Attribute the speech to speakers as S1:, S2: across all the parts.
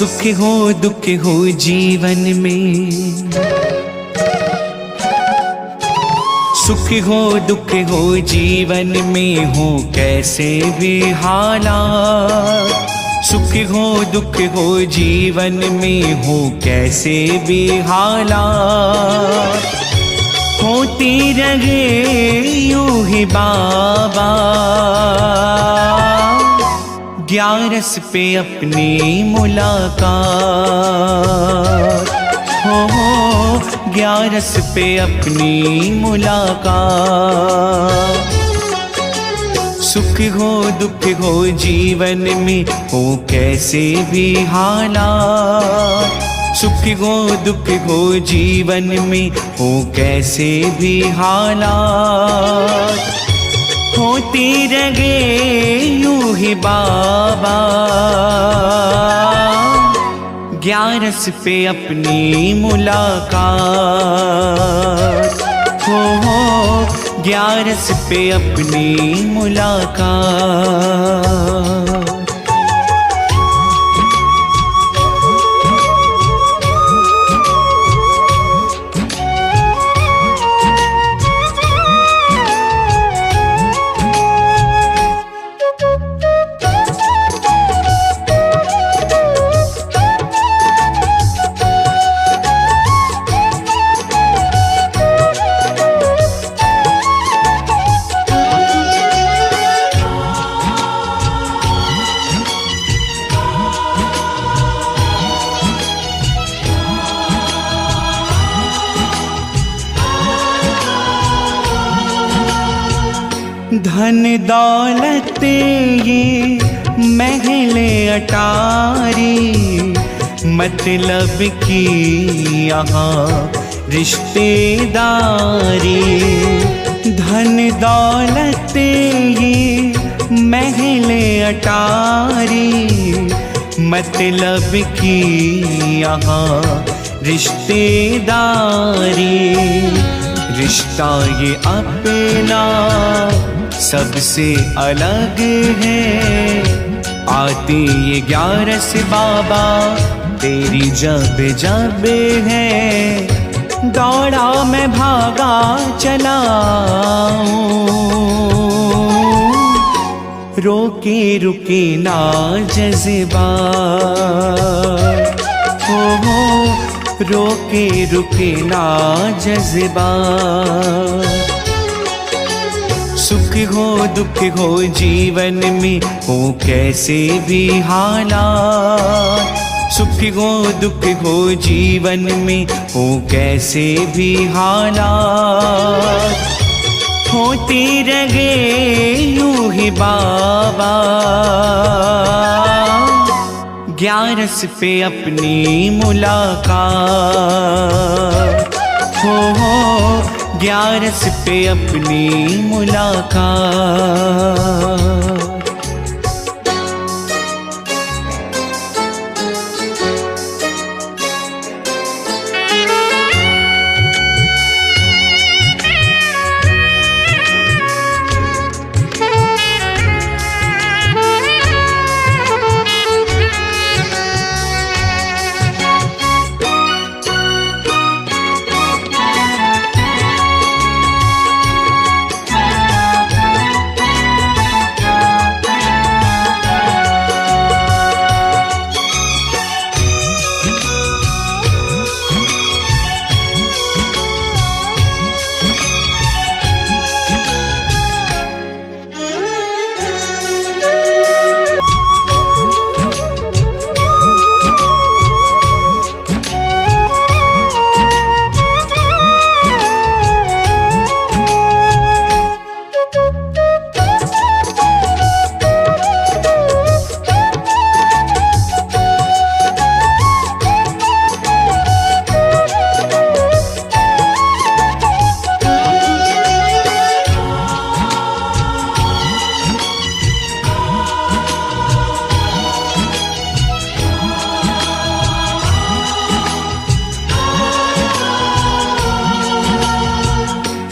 S1: सुख हो दुख हो जीवन में, सुख हो दुख हो जीवन में हो कैसे भी हालात। सुख हो दुख हो जीवन में हो कैसे भी हालात, होती रहे यूं ही बाबा। ग्यारस पे अपनी मुलाकात हो, ग्यारस पे अपनी मुलाकात। सुख हो दुख हो जीवन में हो कैसे भी हालात। सुख हो दुख हो जीवन में हो कैसे भी हालात, होती रहे यूं ही बाबा। ग्यारस पे अपनी मुलाकात हो, ग्यारस पे अपनी मुलाकात। धन दौलत ये महले अटारी, मतलब की यहाँ रिश्तेदारी। धन दौलत ये महले अटारी, मतलब की यहाँ रिश्तेदारी। रिश्ता ये अपना सबसे अलग है, आती ये ग्यारस बाबा तेरी जब जब है। दौड़ा मैं भागा चला रोके रुके ना जज़्बात हो, रोके रुके ना जज़्बात। सुख हो दुख हो जीवन में हो कैसे भी हालात। सुख हो दुख हो जीवन में हो कैसे भी हालात, होती रहे यूं ही बाबा। ग्यारस पे अपनी मुलाकात हो, ग्यारस पे अपनी मुलाकात।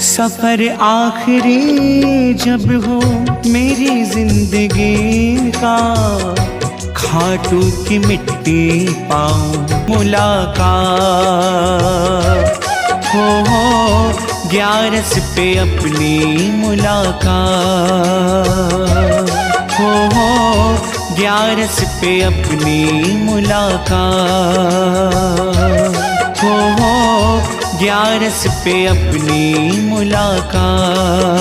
S1: सफर आखिरी जब हो मेरी जिंदगी का, खाटू की मिट्टी पाऊं मुलाकात हो 11 पे अपनी मुलाकात हो 11 पे अपनी मुलाकात हो 11 पे अपनी मुलाकात।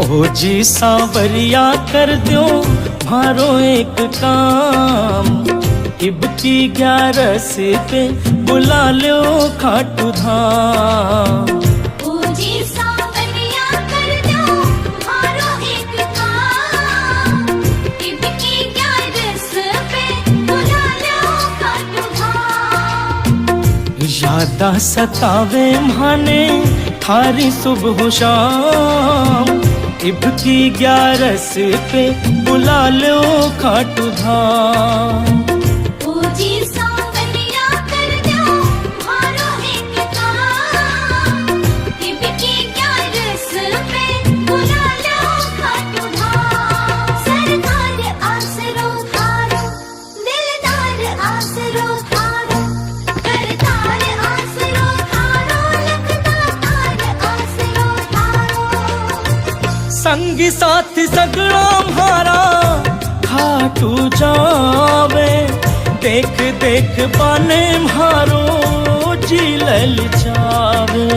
S1: ओ जी सांवरिया कर दो मारो एक काम, इब की 11 पे बुला लो खाटू धाम।
S2: ओ जी सांवरिया कर दो मारो एक काम, इब की 11 पे बुला लो खाटू धाम।
S1: यादा सतावे माने थारी सुबह शाम, इब की 11 पे बुला लो खाटू धाम।
S2: ओ जी सांवरिया कर दो मारो एक काम, इब की 11 पे बुला लो खाटू धाम। सरकार आसरो थारो, दिलदार आसरो थारो, करतार आसरो थारो, लखदार आसरो थारो।
S1: संगी साथी सगड़ा म्हारा खाटू जावे, देख देख बाने म्हारो जी लल जावे।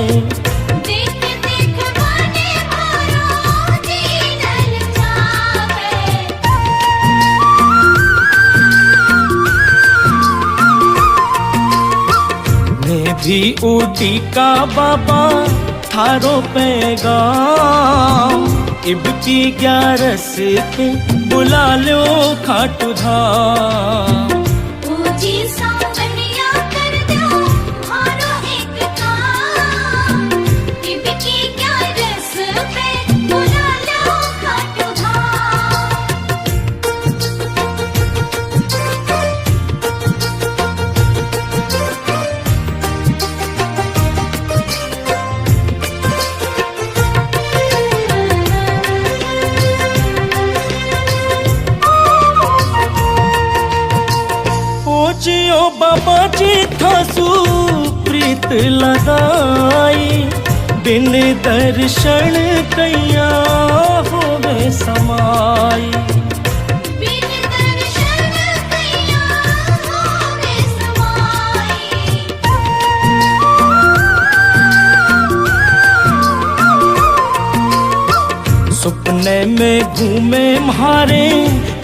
S2: देख देख बाने मारो जी लल जावे।
S1: मैं भी ऊटी का बाबा थारो पैगाम, इब की 11 पे बुला लो खाटू धाम।
S2: ओ जी सांवरिया कर दो मारो एक काम, इब की 11 पे बुला लो खाटू धाम।
S1: जियो बाबा जी थासू प्रीत लगाई, बिन दर्शन कैया होवे समाई।
S2: बिन दर्शन कैया होवे समाई।
S1: सुपने में घूमे म्हारे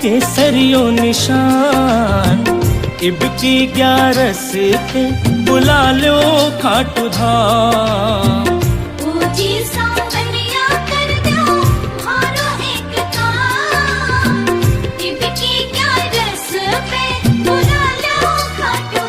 S1: केसरियो निशान, इब की 11 पे बुला लो खाटू धाम।
S2: ओ जी सांवरिया कर दो मारो एक काम, इब की 11 पे बुला लो खाटू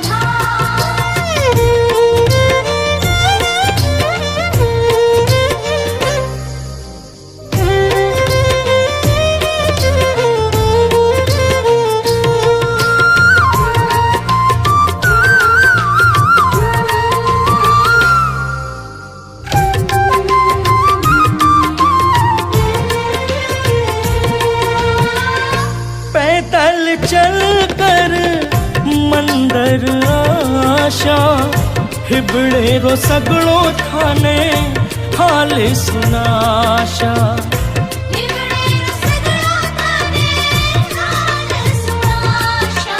S1: पैदल चल कर मंदिर आशा, हिबड़े रो सगड़ो थाने हाल सुनाशा।
S2: हिबड़े सगड़ो थाने हाल सुनाशा।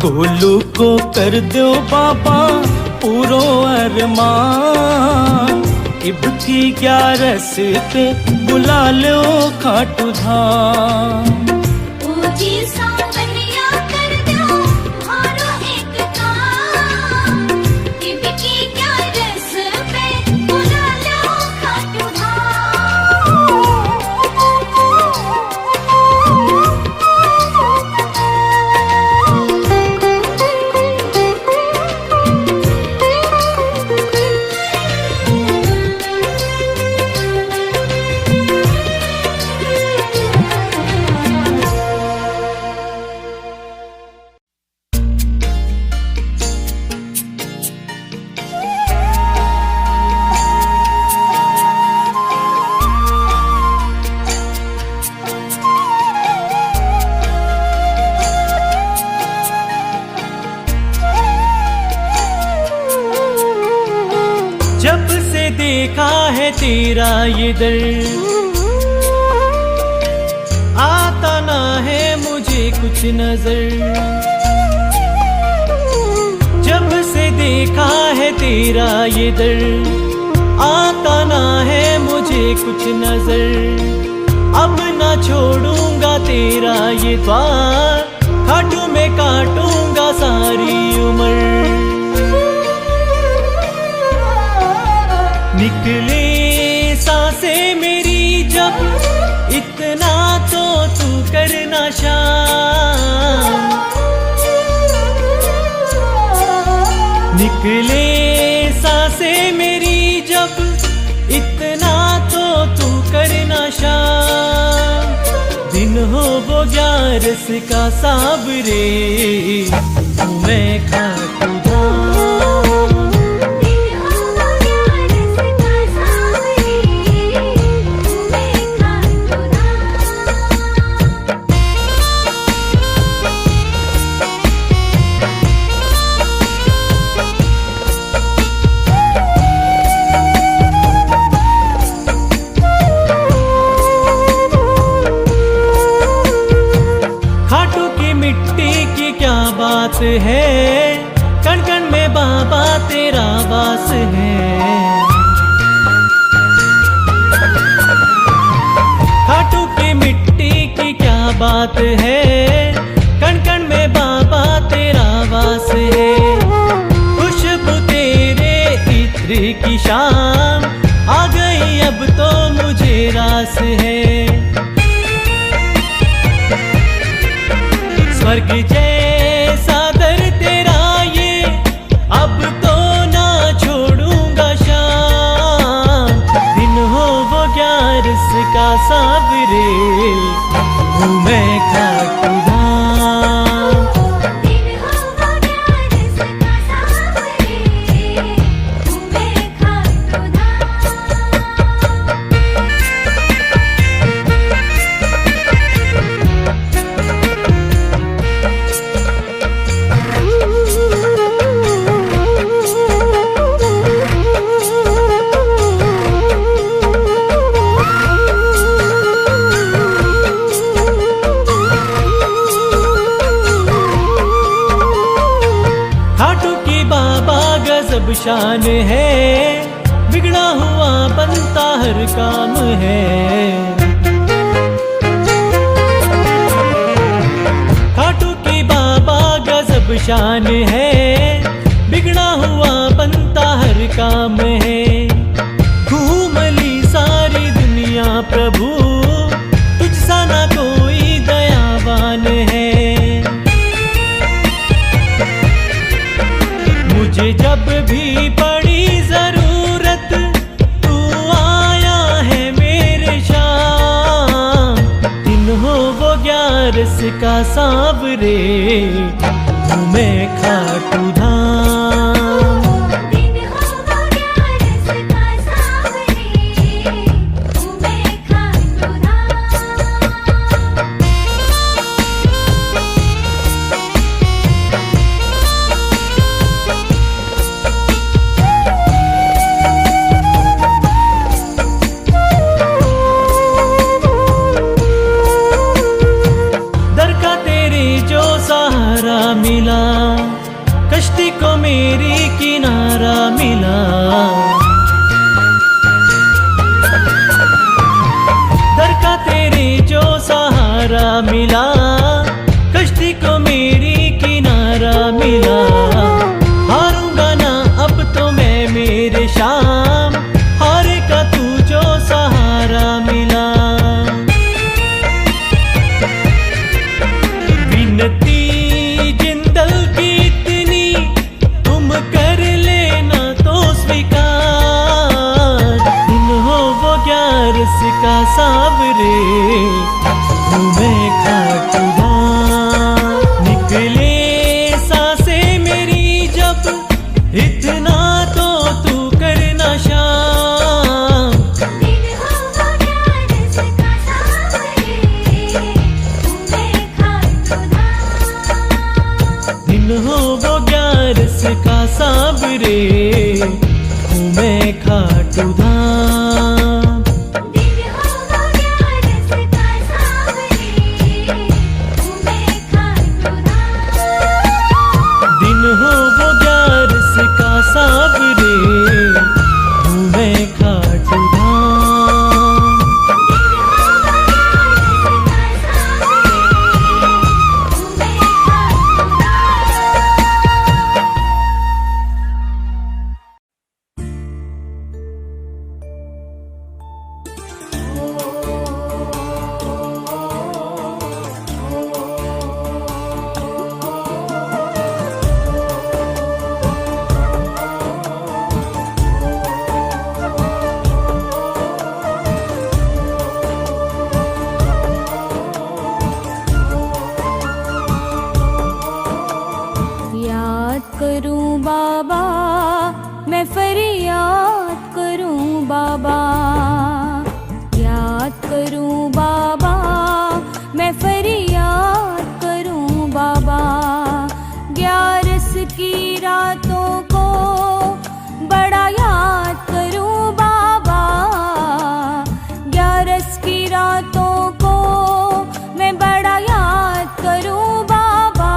S1: गोलू को कर दो बाबा पूरो अरमान, इब की 11 पे बुला लो खाटू धाम।
S2: ओ जी सांवरिया कर दो मारो एक काम, इब की 11 पे
S3: देखा है तेरा ये दर, आता ना है मुझे कुछ नजर। जब से देखा है तेरा ये दर, आता ना है मुझे कुछ नजर। अब ना छोड़ूंगा तेरा ये द्वार, खाटू में काटूंगा सारी उम्र। निकले सांसें मेरी जब, इतना तो तू करना शाम। निकले सांसें मेरी जब, इतना तो तू करना शाम। दिन हो वो 11 का साबरे, मैं खाटू धाम।
S2: दिन हो 11 का सावरे, मैं खाटू धाम।
S3: खाटू की मिट्टी की क्या बात है, कण कण में बाबा तेरा वास है। खाटू की मिट्टी की क्या बात है, कण कण में बाबा तेरा वास है। खुशबू तेरे इत्र की शाम, आ गई अब तो मुझे रास है। स्वर्ग जैसा दर तेरा ये, अब तो ना छोड़ूंगा शाम। दिन हो वो 11 का सावरे, हूँ मैं खाटू धाम।
S2: दिन हो 11 का सावरे, मैं खाटू
S3: खाटू की बाबा गजब शान है, बिगड़ा हुआ बनता हर काम है। खाटू की बाबा गजब शान है, बिगड़ा हुआ बनता हर काम है। घूम ली सारी दुनिया प्रभु, तुझसा ना कोई दयावान है। मुझे जब भी पड़ी जरूरत, तू आया है मेरे शाम। दिन हो वो 11 का सावरे, हूँ मैं खाटू धाम।
S2: दिन हो 11 का सावरे, मैं खाटू धाम।
S3: दर का तेरे जो सहारा मिला, कश्ती को मेरी किनारा मिला। दर का तेरे जो सहारा मिला, कश्ती को मेरी किनारा मिला। हारूंगा ना अब तो मैं मेरे शाम, हारे का तू जो सहारा मिला। विनती जिंदल की इतनी, तुम कर लेना तो स्वीकार। दिन हो वो 11 का सावरे, हूँ मैं खाटू धाम। निकले सांसें मेरी जब, इतना तो तू करना शाम।
S2: दिन हो 11 का सावरे, मैं खाटू धाम।
S3: दिन हो वो 11 का सावरे, घूमे खाटू धाम।
S2: दिन हो वो ग्यारस का सावरे, घूमे खाटू धाम।
S3: दिन हो वो 11 का सावरे, घूमे खाटू धाम।
S4: याद करूं बाबा, मैं फरियाद करूं बाबा। याद करूं बाबा, मैं फरियाद करूं बाबा। 11 की रातों को बड़ा याद करूं बाबा। 11 की रातों को मैं बड़ा याद करूं बाबा।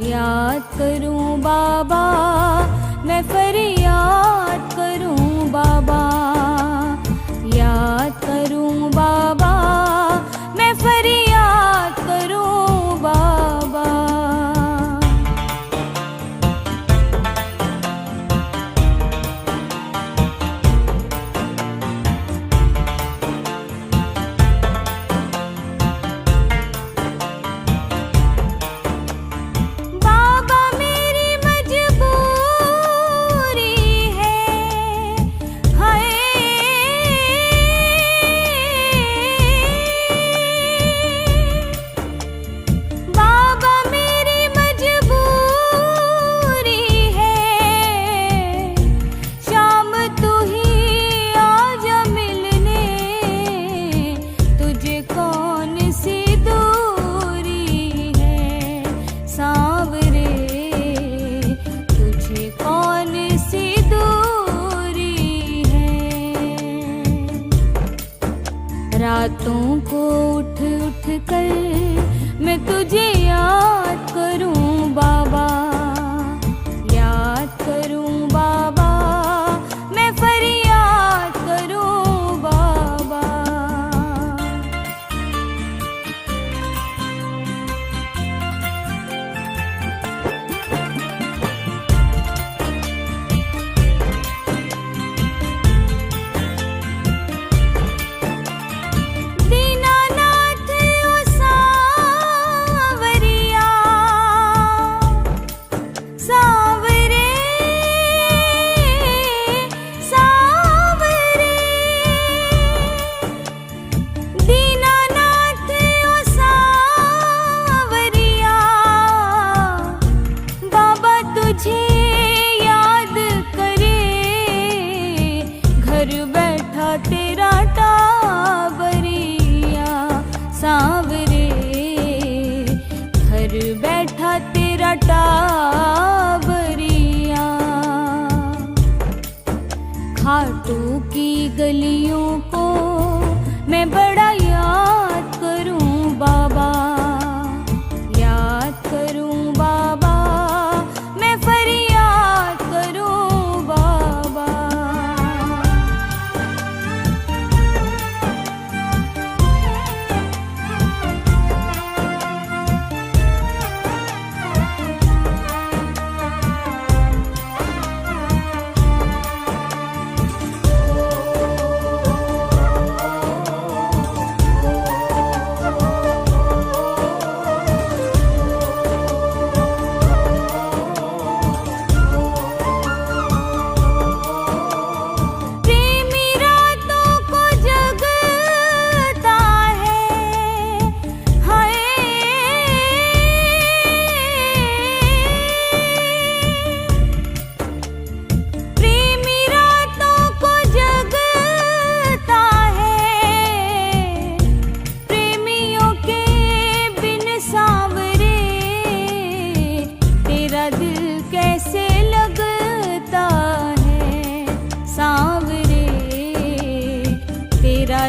S4: याद करूं बाबा, मैं फरियाद करूं बाबा। याद करूं बाबा, मैं फरियाद करूं बाबा। बाबा मेरी मजबूरी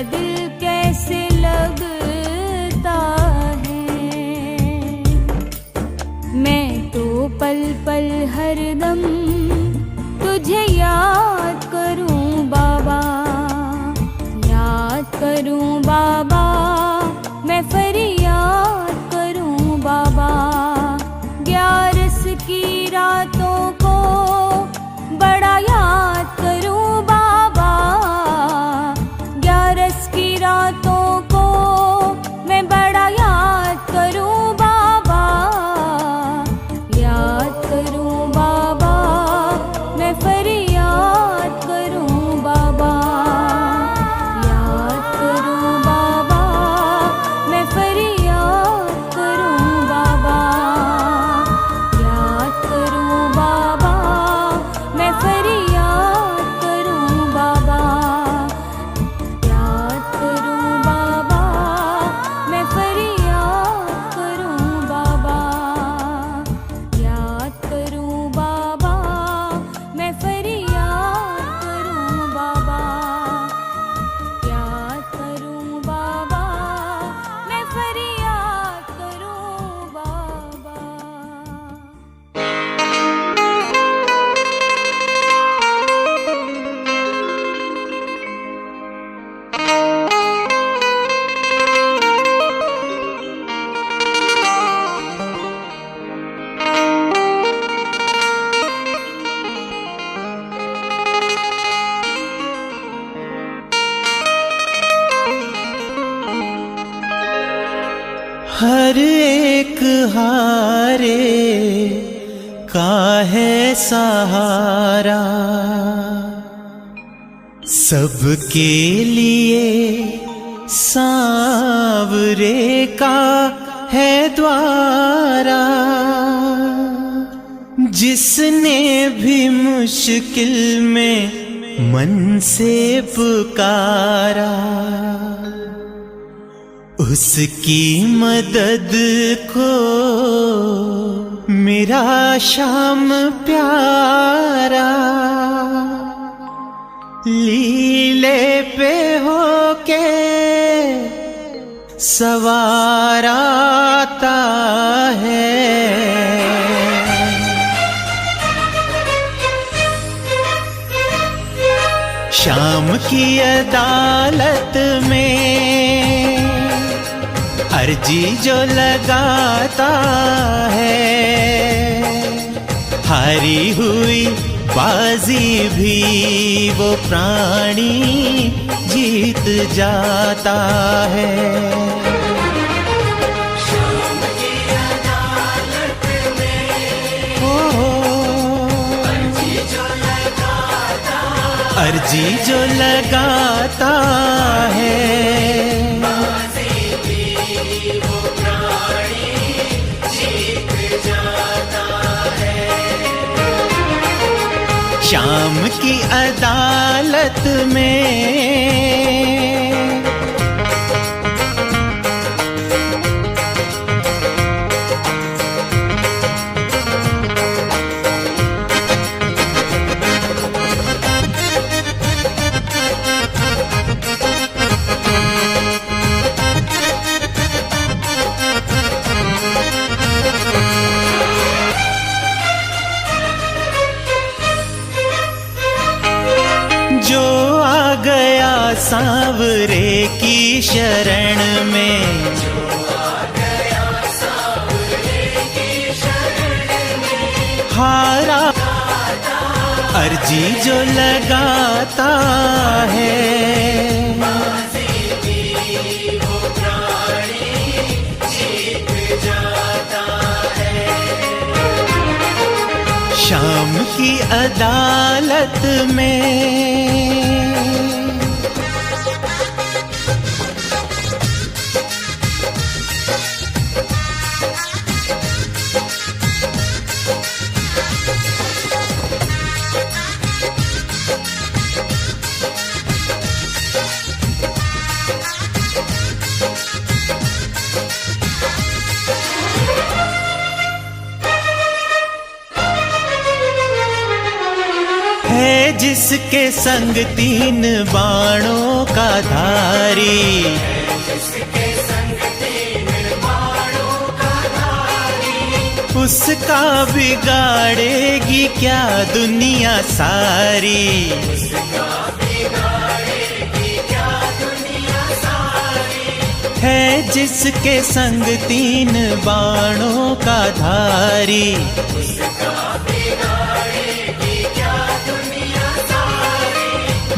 S4: दिल कैसे लगता है। मैं तो पल पल हरदम तुझे याद करूं बाबा, याद करूं बाबा, मैं फरियाद करूं बाबा। ग्यारस की रातों को बड़ा याद करूं बाबा, ग्यारस की रातों को मैं बड़ा याद करूं बाबा, याद करूं बाबा, मैं फरियाद करूं बाबा, याद करूं बाबा, मैं फरियाद करूं बाबा, याद करूं बाबा, मैं फरियाद करूं बाबा, याद करूं बाबा, मैं फरियाद करूं बाबा, याद करूं बाबा, मैं फरियाद करूं बाबा, याद करूं बाबा, मैं फरियाद करूं बाबा।
S3: हर एक हारे का है सहारा, सबके लिए सांवरे का है द्वारा। जिसने भी मुश्किल में मन से पुकारा, उसकी मदद को मेरा शाम प्यारा। लीले पे होके सवार आता है, शाम की अदालत में अर्जी जो लगाता है, हारी हुई बाजी भी वो प्राणी जीत जाता है। शाम की अदालत में अर्जी जो लगाता है, शाम की अदालत में जो आ गया सांवरे की शरण में, हारा अर्जी जो लगाता है, शाम की अदालत में
S1: है जिसके संग तीन बाणों का धारी, उसका बिगाड़ेगी क्या दुनिया सारी। है जिसके संग तीन बाणों का धारी,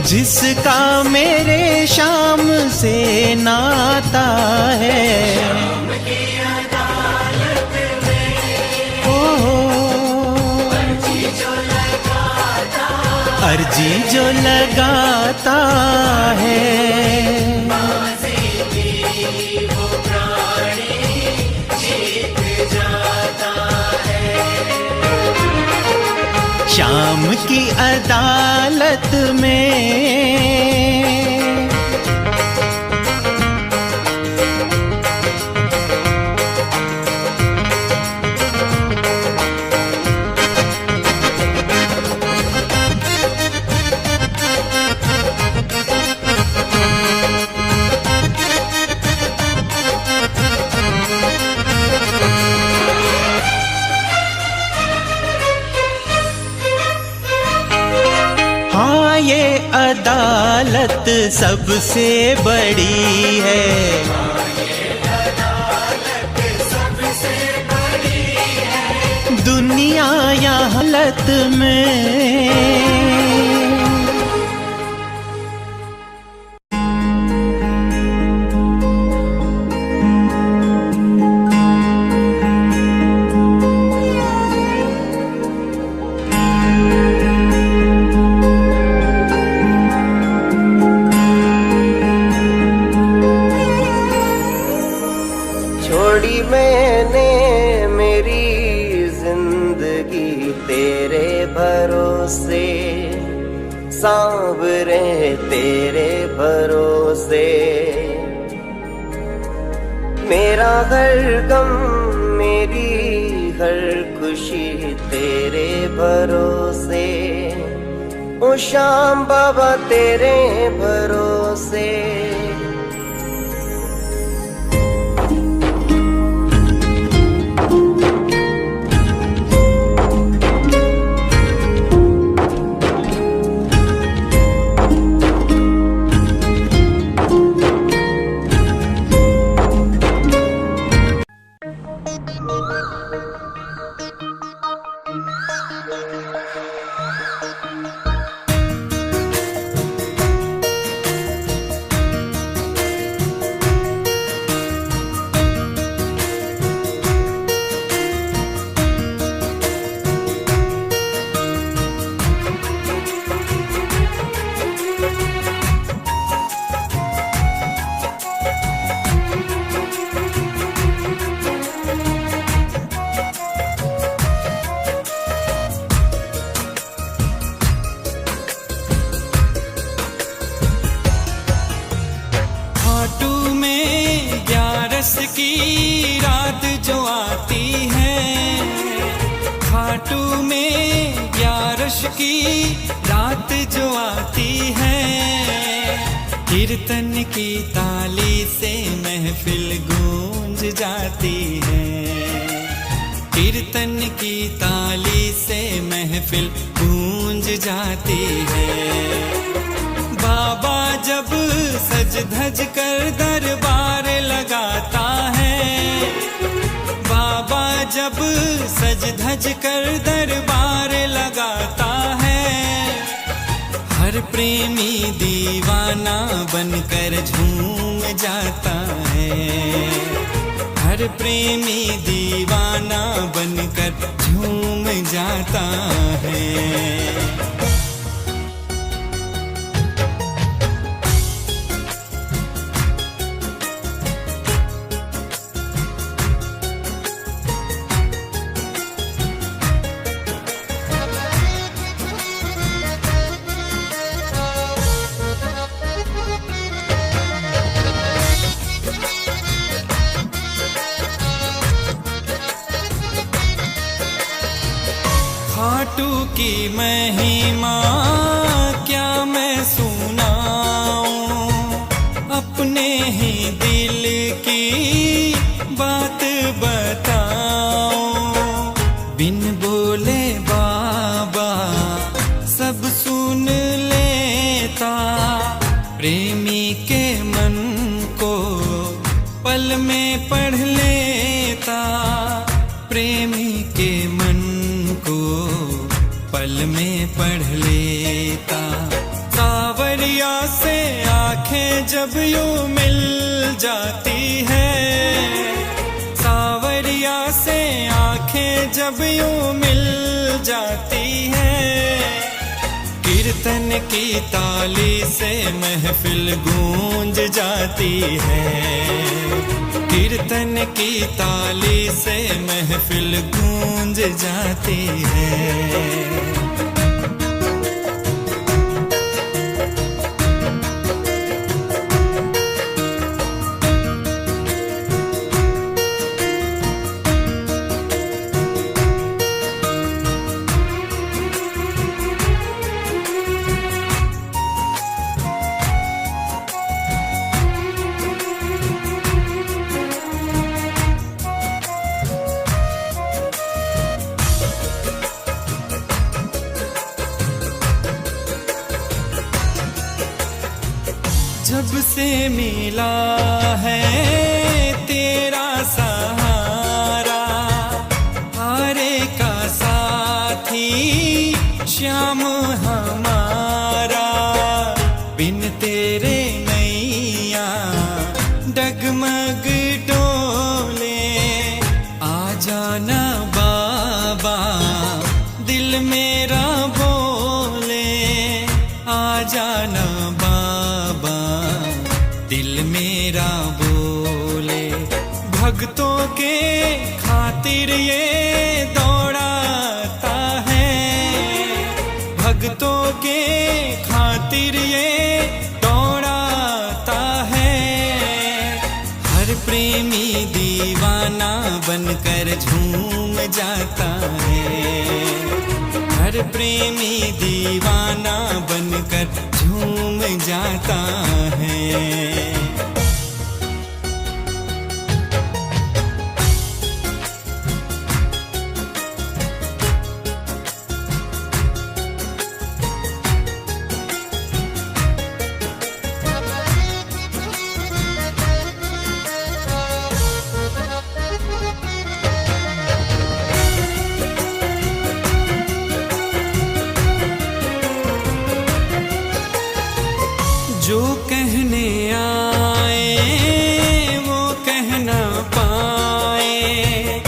S1: जिसका मेरे शाम से नाता है। अर्जी जो लगाता है, शाम की अदालत में हाँ ये अदालत सबसे बड़ी है, दुनिया या हालत में।
S5: छोड़ी मैंने मेरी जिंदगी तेरे भरोसे, सांवरे तेरे भरोसे। मेरा हर गम मेरी हर खुशी तेरे भरोसे, ओ श्याम बाबा तेरे भरोसे।
S3: की रात जो आती है, खाटू में 11 की रात जो आती है, कीर्तन की ताली से महफिल गूंज जाती है, कीर्तन की ताली से महफिल गूंज जाती है। बाबा जब सज धज कर दरबार लगाता है, बाबा जब सज धज कर दरबार लगाता है, हर प्रेमी दीवाना बनकर झूम जाता है, हर प्रेमी दीवाना बनकर झूम जाता है। खाटू
S6: की महिमा क्या मैं सुनाऊं, अपने ही दिल की बात बताऊं। बिन बोले बाबा सब सुन लेता, प्रेमी के मन को पल में पढ़ लेता, प्रेमी के मन को पल में पढ़ लेता। सावरिया से आंखें जब यूं मिल जाती है, सावरिया से आंखें जब यूं मिल जाती है, कीर्तन की ताली से महफिल गूंज जाती है, कीर्तन की ताली से महफिल गूंज जाती है। जब से मिला है तेरा सहारा, हारे का साथी श्याम हमारा, बिन तेरे नैया डगमग डोले, आ जाना बाबा दिल मेरा बोले, आ जाना बाबा दिल मेरा बोले। भक्तों के खातिर ये दौड़ाता है, भक्तों के खातिर ये दौड़ाता है, हर प्रेमी दीवाना बनकर झूम जाता है, हर प्रेमी दीवाना बनकर झूम जाता है। जो कहने आए वो कह ना पाए,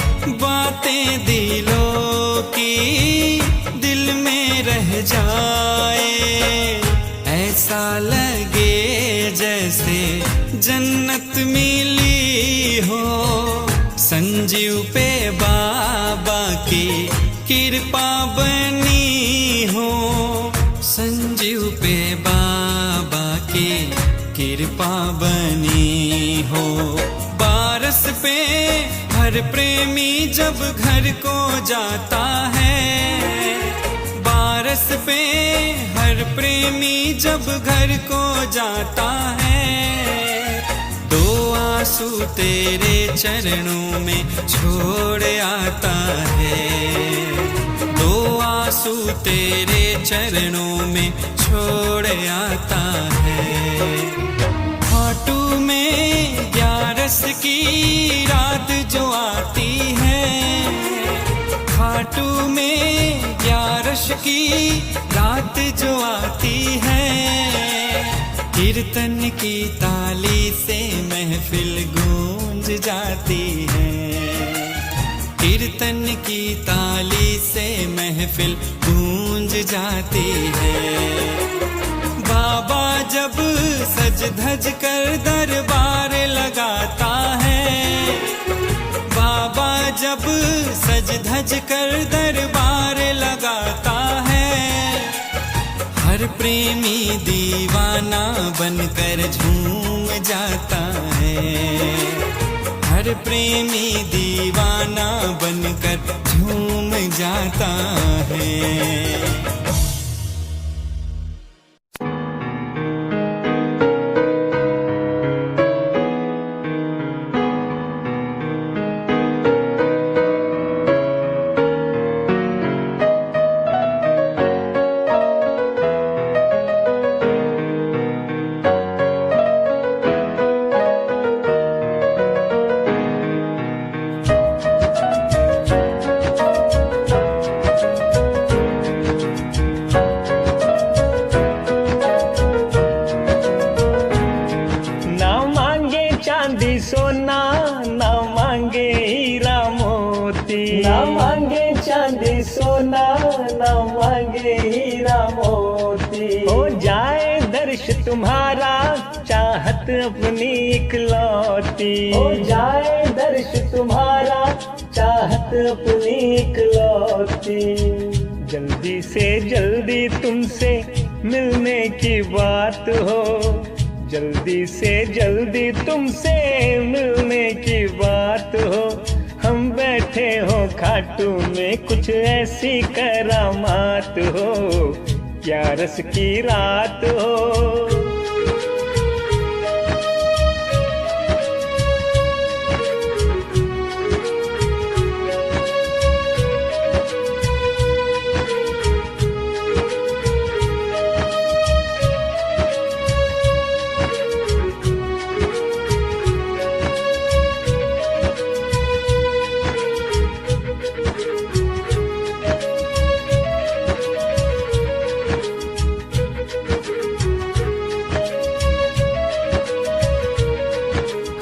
S6: बातें दिलों की दिल में रह जाए, ऐसा लगे जैसे जन्नत मिली हो, संजीव पे बाबा की कृपा बनी हो, संजीव पे बाबा की कृपा बनी हो। बारस पे हर प्रेमी जब घर को जाता है, बारस पे हर प्रेमी जब घर को जाता है, दो आंसू तेरे चरणों में छोड़ आता है, दो आंसू तेरे चरणों में छोड़ आता है। खाटू में 11 की रात जो आती है, खाटू में 11 की रात जो आती है, कीर्तन की ताली से महफिल गूंज जाती है, कीर्तन की ताली से महफिल गूंज जाती है। बाबा जब सज धज कर दरबार लगाता है, बाबा जब सज धज कर दरबार लगाता है, हर प्रेमी दीवाना बनकर झूम जाता है, हर हर प्रेमी दीवाना बनकर झूम जाता है।
S3: सोना ना मांगे हीरा मोती, ना मांगे चांदी सोना ना मांगे हीरा मोती। हो जाए दर्श तुम्हारा चाहत अपनी इकलौती, हो जाए दर्श तुम्हारा चाहत अपनी इकलौती। जल्दी से जल्दी तुमसे मिलने की बात हो, जल्दी से जल्दी तुमसे मिलने की बात हो। हम बैठे हो खाटू में कुछ ऐसी करामात हो, क्या रस की रात हो।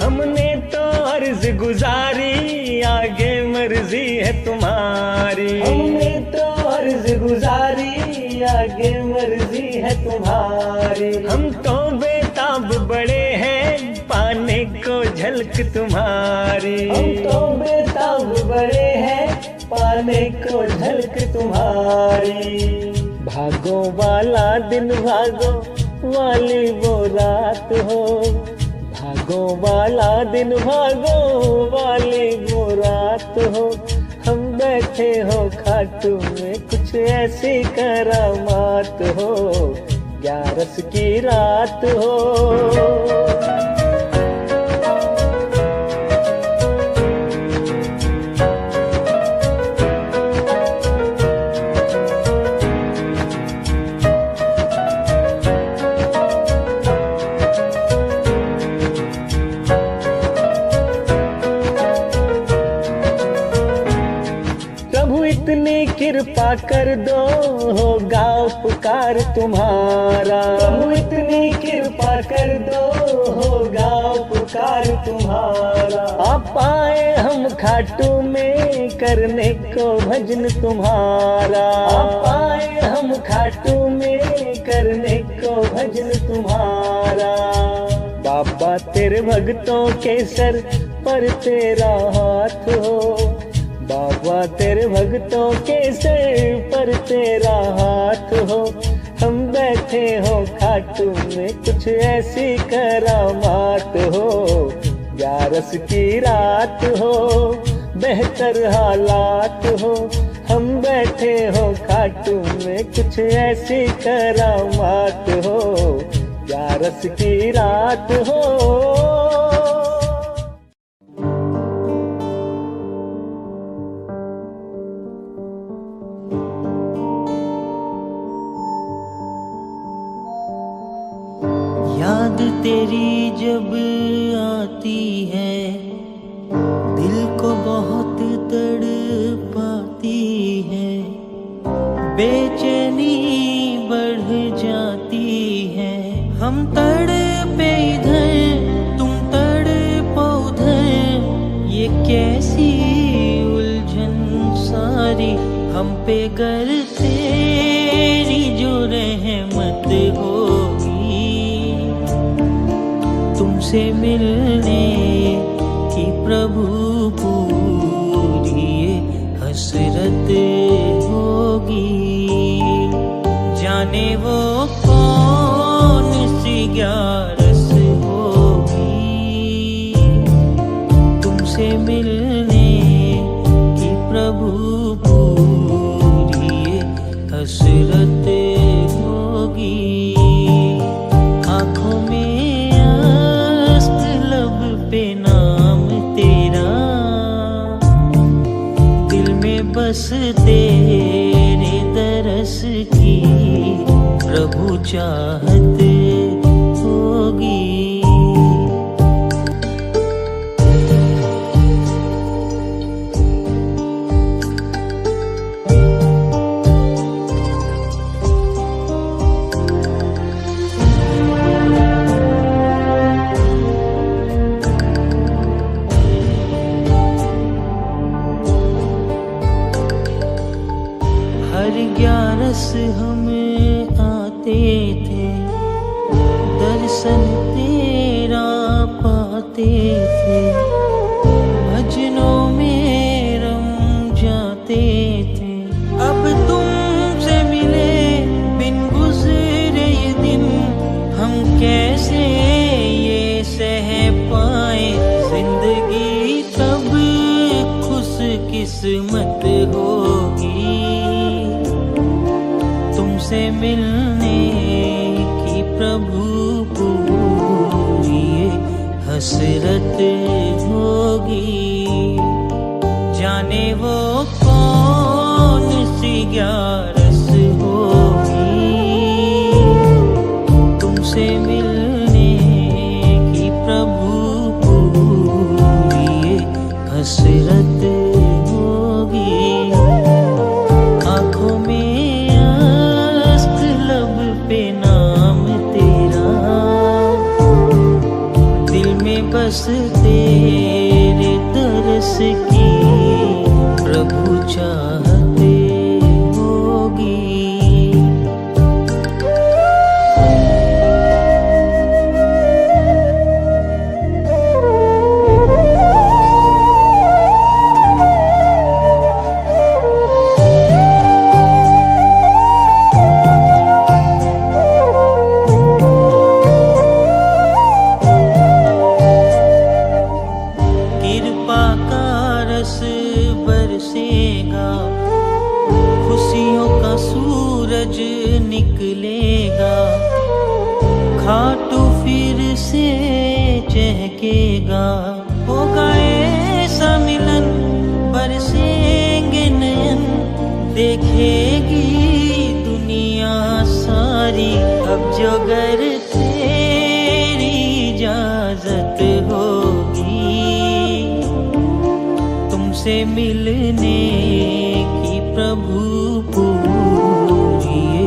S3: हमने तो अर्ज गुजारी आगे मर्जी है तुम्हारी, हमने तो अर्ज गुजारी आगे मर्जी है तुम्हारी। हम तो बेताब बड़े हैं पाने को झलक तुम्हारी, हम तो बेताब बड़े हैं पाने को झलक तुम्हारी। भागो वाला दिन भागो वाली वो रात हो, भागो वाला दिन भागो वाली वो रात हो। हम बैठे हो खाटू में कुछ ऐसी करामात हो, 11 की रात हो। इतनी कृपा कर दो होगा उपकार तुम्हारा, प्रभु इतनी कृपा कर दो होगा उपकार तुम्हारा। आप आए हम खाटू में करने को भजन तुम्हारा, आप आए हम खाटू में करने को भजन तुम्हारा। बाबा तेरे भक्तों के सर पर तेरा हाथ हो, बाबा तेरे भक्तों के सर पर तेरा हाथ हो। हम बैठे हो खाटू में कुछ ऐसी करामात हो, 11 की रात हो बेहतर हालात हो। हम बैठे हो खाटू में कुछ ऐसी करामात हो, 11 की रात हो।
S7: याद तेरी जब आती है दिल को बहुत तड़पाती है, बेचैनी बढ़ जाती है। हम तड़पे इधर तुम तड़पो उधर, ये कैसी उलझन सारी हम पे गर तेरी जो रहमत होगी। तुमसे मिलने की प्रभु पूरी हसरत होगी, जाने वो कौन सी 11 होगी। तुमसे दरस की प्रभु चाहत होगी। हर 11 हमें आते थे, दर्शन तेरा पाते थे, भजनों में रम जाते थे। अब तुमसे मिले बिन गुजरे ये दिन, हम कैसे ये सह पाए। जिंदगी कब खुश किस्मत होगी, तुमसे मिलने की प्रभु पूरी ये हसरत होगी। जाने वो कौन सी 11 होगी, तुमसे मिलने की प्रभु पूरी ये हसरत होगी। आँखों में बस तेरे दरस की प्रभु चाहते होगी। बरसेगा, खुशियों का सूरज निकलेगा, खाटू फिर से चहकेगा। होगा ऐसा मिलन, बरसेंगे नयन, देखेगी दुनिया सारी। अब जो घर तेरी इजाजत होगी, तुमसे मिलने की प्रभु पूरी ये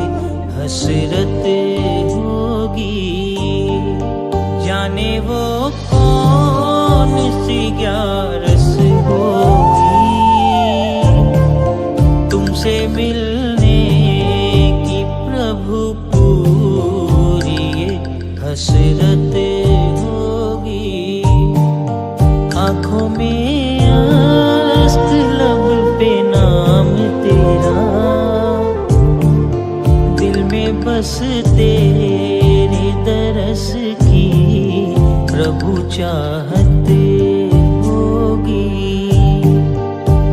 S7: हसरत होगी। जाने वो कौन सी 11 होगी, तुमसे मिलने की प्रभु पूरी ये हसरत होगी। आँखों में लब पे नाम तेरा, दिल में बस तेरे दरस की प्रभु चाहत होगी।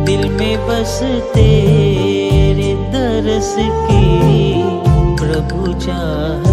S7: दिल में बस तेरे दरस की प्रभु चाहत